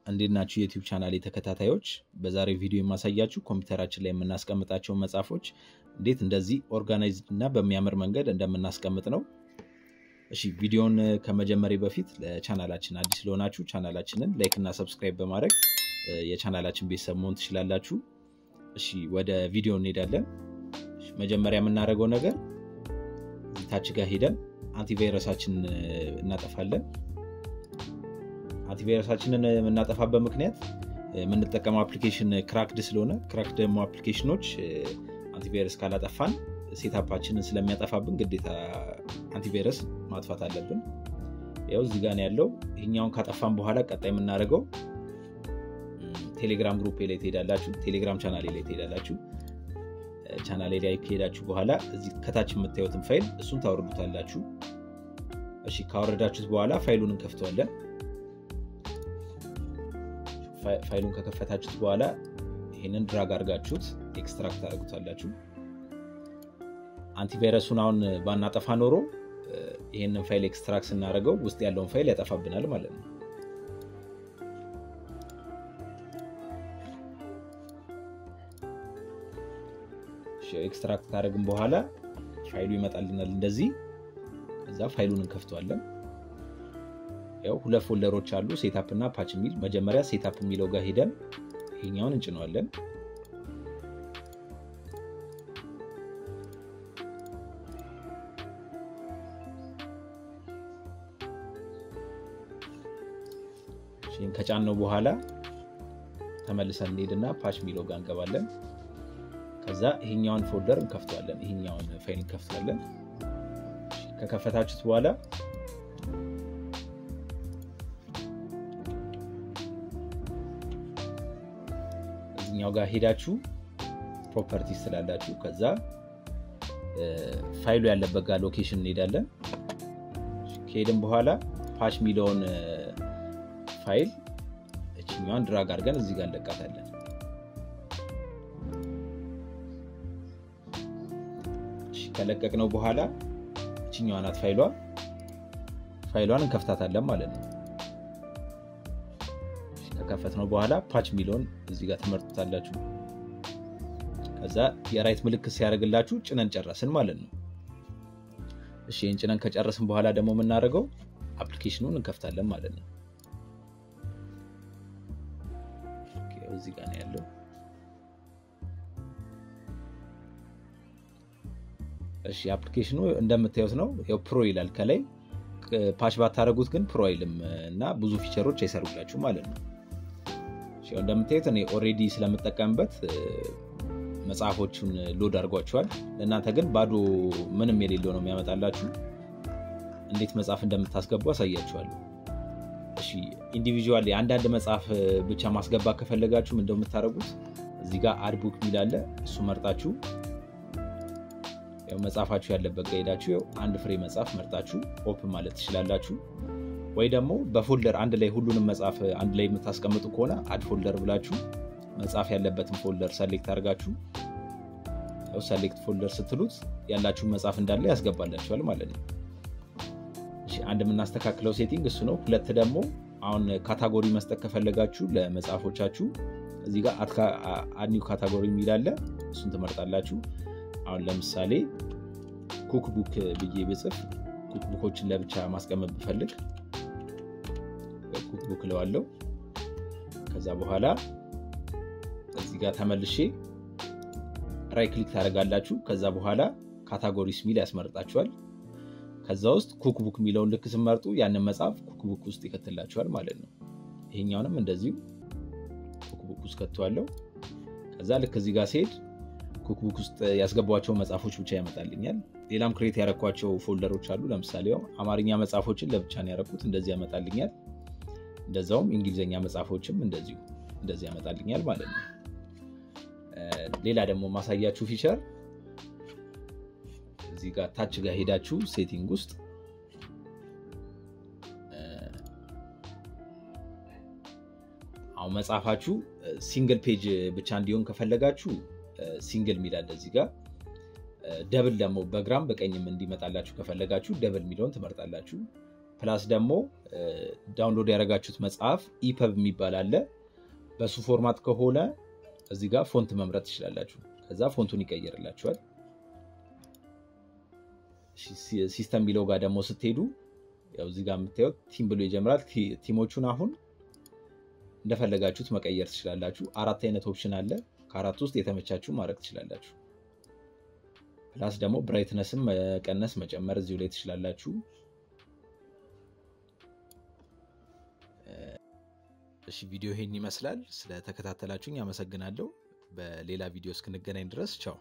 እንዴት ናችሁ የዩቲዩብ ቻናሌ ተከታታዮች በዛሬው ቪዲዮ የማሳያችሁ ኮምፒውተራችን ላይ የምናስቀምጣቸው መጻፎች እንዴት እንደዚህ ኦርጋናይዝድ እና በሚያምር መንገድ እንደምናስቀምጥ ነው። እሺ ቪዲዮውን ከመጀመሪያ በፊት ለቻናላችን አዲስ ለሆናችሁ ቻናላችንን ላይክ እና ሰብስክራይብ በማድረግ የቻናላችን ቤተሰብ መሆን ትችላላችሁ። እሺ ወደ ቪዲዮ እንሄዳለን። መጀመሪያ የምናደርገው ነገር ታች ጋር ሄደን አንቲቫይረሳችንን እናጠፋለን። አንቲቫይረሳችንን የምናጠፋበት ምክንያት የምንጠቀመው አፕሊኬሽን ክራክድ ስለሆነ ክራክድ ደግሞ አፕሊኬሽኖች አንቲቫይረስ ካላጠፋን ሴትአፓችንን ስለሚያጠፋብን ግዴታ አንቲቫይረስ ማጥፋት አለብን። ያው እዚህ ጋር ነው ያለው። ይሄኛውን ካጠፋን በኋላ ቀጣይ የምናደርገው ቴሌግራም ግሩፕ ላይ ትሄዳላችሁ። ቴሌግራም ቻናሌ ላይ ትሄዳላችሁ። ቻናሌ ላይ ከሄዳችሁ በኋላ እዚህ ከታች የምታዩትን ፋይል እሱን ታወርዱታላችሁ። እሺ ካወረዳችሁት በኋላ ፋይሉን እንከፍተዋለን። ፋይሉን ከከፈታችሁት በኋላ ይሄንን ድራግ አድርጋችሁት ኤክስትራክት አድርጉታላችሁ። አንቲቫይረሱን አሁን ባናጠፋ ኖሮ ይሄንን ፋይል ኤክስትራክት ስናደርገው ውስጥ ያለውን ፋይል ያጠፋብናል ማለት ነው። ኤክስትራክት ካደረግን በኋላ ፋይሉ ይመጣልናል እንደዚህ። እዛ ፋይሉን እንከፍተዋለን። ያው ሁለት ፎልደሮች አሉ ሴትአፕ እና ፓች ሚል። መጀመሪያ ሴትአፕ የሚለው ጋር ሄደን ይሄኛውን እንጭነዋለን። እሺን ከጫነው በኋላ ተመልሰን እንሄድና ፓች ሚለው ጋር እንገባለን። ከዛ ይሄኛውን ፎልደር እንከፍተዋለን። ይሄኛውን ፋይል እንከፍተዋለን። ከከፈታችሁት በኋላ እዚህኛው ጋር ሄዳችሁ ፕሮፐርቲስ ትላላችሁ። ከዛ ፋይሉ ያለበት ጋር ሎኬሽን እንሄዳለን። ከሄድን በኋላ ፓች ሚለውን ፋይል እቺኛውን ድራግ አድርገን እዚህ ጋር እንለቃታለን። ከለቀቅነው በኋላ እቺኛው አናት ፋይሏን እንከፍታታለን ማለት ነው። ከከፈትነው በኋላ ፓች ሚለውን እዚህ ጋር ተመርጡታላችሁ። ከዛ የራይት ምልክት ሲያደርግላችሁ ጭነን ጨረስን ማለት ነው። እሺ ጭነን ከጨረስን በኋላ ደግሞ የምናደርገው አፕሊኬሽኑን እንከፍታለን ማለት ነው። እዚህ ጋር ነው ያለው። እሺ አፕሊኬሽኑ እንደምታዩት ነው። ያው ፕሮ ይላል ከላይ። ፓች ባታረጉት ግን ፕሮ አይልም እና ብዙ ፊቸሮች አይሰሩላችሁ ማለት ነው። እሺ እንደምታዩት እኔ ኦሬዲ ስለምጠቀምበት መጽሐፎቹን ሎድ አድርጓቸዋል። ለእናንተ ግን ባዶ ምንም የሌለው ነው የሚያመጣላችሁ። እንዴት መጽሐፍ እንደምታስገቡ አሳያችኋለሁ። እሺ ኢንዲቪጁዋሊ አንዳንድ መጽሐፍ ብቻ ማስገባት ከፈለጋችሁ ምን እንደምታረጉት እዚህ ጋር አድ ቡክ ይላል። እሱ መርጣችሁ ያው መጽሐፋችሁ ያለበት ጋር ሄዳችሁ ያው አንድ ፍሬ መጽሐፍ መርጣችሁ ኦፕን ማለት ትችላላችሁ። ወይ ደግሞ በፎልደር አንድ ላይ ሁሉንም መጽሐፍ አንድ ላይ የምታስቀምጡ ከሆነ አድ ፎልደር ብላችሁ መጽሐፍ ያለበትን ፎልደር ሰሌክት አድርጋችሁ ያው ሰሌክት ፎልደር ስትሉት ያላችሁ መጽሐፍ እንዳለ ያስገባላችኋል ማለት ነው። እሺ አንድ የምናስተካክለው ሴቲንግ እሱ ነው። ሁለት ደግሞ አሁን ካታጎሪ መስጠት ከፈለጋችሁ ለመጽሐፎቻችሁ እዚህ ጋር አድ ኒው ካታጎሪ የሚላለ እሱን ትመርጣላችሁ። አሁን ለምሳሌ ኩክ ቡክ ብዬ ብጽፍ ኩክ ቡኮችን ለብቻ ማስቀመጥ ብፈልግ ኩክ ቡክ ለዋለው። ከዛ በኋላ እዚህ ጋር ተመልሼ ራይት ክሊክ ታደርጋላችሁ። ከዛ በኋላ ካታጎሪስ ሚል ያስመርጣችኋል። ከዛ ውስጥ ኩክ ቡክ ሚለውን ልክ ስመርጡ ያንን መጽሐፍ ኩክ ቡክ ውስጥ ይከትላችኋል ማለት ነው። ይሄኛውንም እንደዚሁ ኩክ ቡክ ውስጥ ከተዋለው። ከዛ ልክ እዚህ ጋር ሲሄድ ኩክ ቡክ ውስጥ ያስገቧቸው መጽሐፎች ብቻ ያመጣልኛል። ሌላም ክሬት ያረኳቸው ፎልደሮች አሉ። ለምሳሌ አማርኛ መጽሐፎችን ለብቻ ነው ያረኩት፣ እንደዚህ ያመጣልኛል። እንደዛውም እንግሊዘኛ መጽሐፎችም እንደዚህ ያመጣልኛል ማለት ነው። ሌላ ደግሞ ማሳያችሁ ፊቸር እዚህ ጋር ታች ጋር ሄዳችሁ ሴቲንግ ውስጥ አሁን መጽሐፋችሁ ሲንግል ፔጅ ብቻ እንዲሆን ከፈለጋችሁ ሲንግል ሚል አለ እዚህ ጋር። ደብል ደግሞ በግራም በቀኝም እንዲመጣላችሁ ከፈለጋችሁ ደብል ሚለውን ትመርጣላችሁ። ፕላስ ደግሞ ዳውንሎድ ያደረጋችሁት መጽሐፍ ኢፐብ የሚባል አለ። በሱ ፎርማት ከሆነ እዚህ ጋር ፎንት መምረጥ ትችላላችሁ። ከዛ ፎንቱን ይቀየርላችኋል። ሲስተም ሚለው ጋር ደግሞ ስትሄዱ ያው እዚህ ጋር የምታዩት ቲም ብሎ ይጀምራል። ቲሞቹን አሁን እንደፈለጋችሁት መቀየር ትችላላችሁ። 4 አይነት ኦፕሽን አለ። ከአራት ውስጥ የተመቻችሁ ማድረግ ትችላላችሁ። ፕላስ ደግሞ ብራይትነስም መቀነስ መጨመር እዚሁ ላይ ትችላላችሁ። እሺ ቪዲዮ ይሄን ይመስላል። ስለተከታተላችሁኝ አመሰግናለሁ። በሌላ ቪዲዮ እስክንገናኝ ድረስ ቻው።